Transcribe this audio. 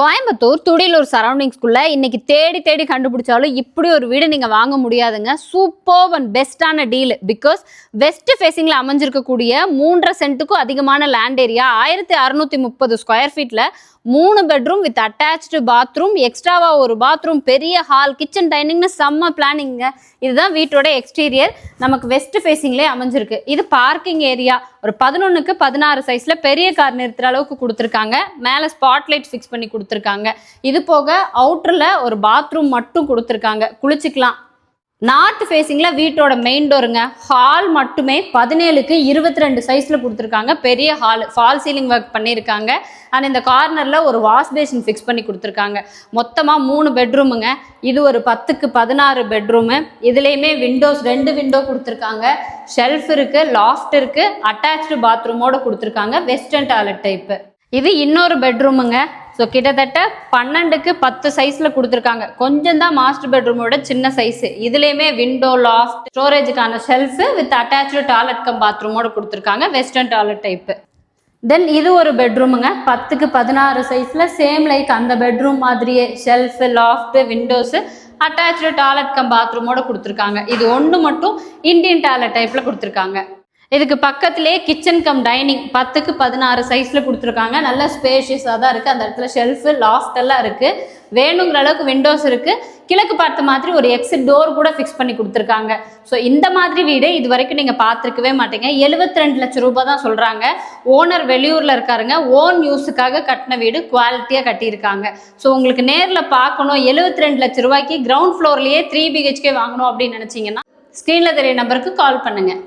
கோயம்புத்தூர் துடியலூர் சரௌண்டிங்ஸ்குள்ள இன்னைக்கு தேடி தேடி கண்டுபிடிச்சாலும் இப்படி ஒரு வீடு நீங்க வாங்க முடியாதுங்க. சூப்பர் அண்ட் பெஸ்டான டீல். பிகாஸ் வெஸ்ட் ஃபேசிங்ல அமைஞ்சிருக்கக்கூடிய 3.5 சென்ட்டுக்கும் அதிகமான லேண்ட் ஏரியா 1630 ஸ்கொயர் ஃபீட்ல 3 பெட்ரூம் வித் அட்டாச்சு பாத்ரூம், எக்ஸ்ட்ராவா ஒரு பாத்ரூம், பெரிய ஹால், கிச்சன், டைனிங்னு செம்ம பிளானிங்க. இதுதான் வீட்டோட எக்ஸ்டீரியர். நமக்கு வெஸ்ட் ஃபேசிங்லேயே அமைஞ்சிருக்கு. இது பார்க்கிங் ஏரியா. ஒரு 11க்கு 16 சைஸ்ல பெரிய கார் நிறுத்துற அளவுக்கு கொடுத்துருக்காங்க. மேலே ஸ்பாட்லைட் ஃபிக்ஸ் பண்ணி கொடுத்துருக்காங்க. இது போக அவுட்டர்ல ஒரு பாத்ரூம் மட்டும் கொடுத்துருக்காங்க, குளிச்சுக்கலாம். நார்த் ஃபேசிங்கில் வீட்டோட மெயின் டோருங்க. ஹால் மட்டுமே 17க்கு 22 சைஸில் கொடுத்துருக்காங்க. பெரிய ஹால், ஃபால் சீலிங் ஒர்க் பண்ணியிருக்காங்க. அண்ட் இந்த கார்னரில் ஒரு வாஷ் பேசின் ஃபிக்ஸ் பண்ணி கொடுத்துருக்காங்க. மொத்தமாக 3 பெட்ரூமுங்க. இது ஒரு 10க்கு 16 பெட்ரூமு. இதுலேயுமே விண்டோஸ் 2 விண்டோ கொடுத்துருக்காங்க. ஷெல்ஃப் இருக்குது, லாஃப்ட் இருக்குது, அட்டாச்சு பாத்ரூமோட கொடுத்துருக்காங்க. Western toilet type. இது இன்னொரு பெட்ரூமுங்க. ஸோ கிட்டத்தட்ட 12க்கு 10 சைஸில் கொடுத்துருக்காங்க. கொஞ்சம் தான் மாஸ்டர் பெட்ரூமோட சின்ன சைஸு. இதுலேயுமே விண்டோ, லாஃப்ட், ஸ்டோரேஜுக்கான shelf with attach toilet cum பாத்ரூமோட கொடுத்துருக்காங்க. Western toilet type. தென் இது ஒரு பெட்ரூமுங்க. 10க்கு 16 சைஸில் சேம் லைக் அந்த பெட்ரூம் மாதிரியே shelf, loft, windows, attach toilet cum பாத்ரூமோட கொடுத்துருக்காங்க. இது ஒன்று மட்டும் இந்தியன் டாய்லெட் டைப்பில் கொடுத்துருக்காங்க. இதுக்கு பக்கத்திலே கிச்சன் கம் டைனிங் 10க்கு 16 சைஸில் கொடுத்துருக்காங்க. நல்ல ஸ்பேஷியஸாக தான் இருக்குது. அந்த இடத்துல ஷெல்ஃபு, லாஃப்ட் எல்லாம் இருக்குது. வேணுங்கிற அளவுக்கு விண்டோஸ் இருக்குது. கிழக்கு பார்த்த மாதிரி ஒரு எக்ஸிட் டோர் கூட ஃபிக்ஸ் பண்ணி கொடுத்துருக்காங்க. ஸோ இந்த மாதிரி வீடு இது வரைக்கும் நீங்கள் பார்த்துருக்கவே மாட்டீங்க. 72 லட்சம் ரூபாய் தான் சொல்கிறாங்க. ஓனர் வெளியூரில் இருக்காருங்க. ஓன் யூஸுக்காக கட்டின வீடு, குவாலிட்டியாக கட்டியிருக்காங்க. ஸோ உங்களுக்கு நேரில் பார்க்கணும், 72 லட்சம் ரூபாய்க்கு கிரவுண்ட் ஃப்ளோர்லேயே 3 BHK வாங்கணும் அப்படின்னு நினச்சிங்கன்னா ஸ்க்ரீனில் தெரிய நம்பருக்கு கால் பண்ணுங்கள்.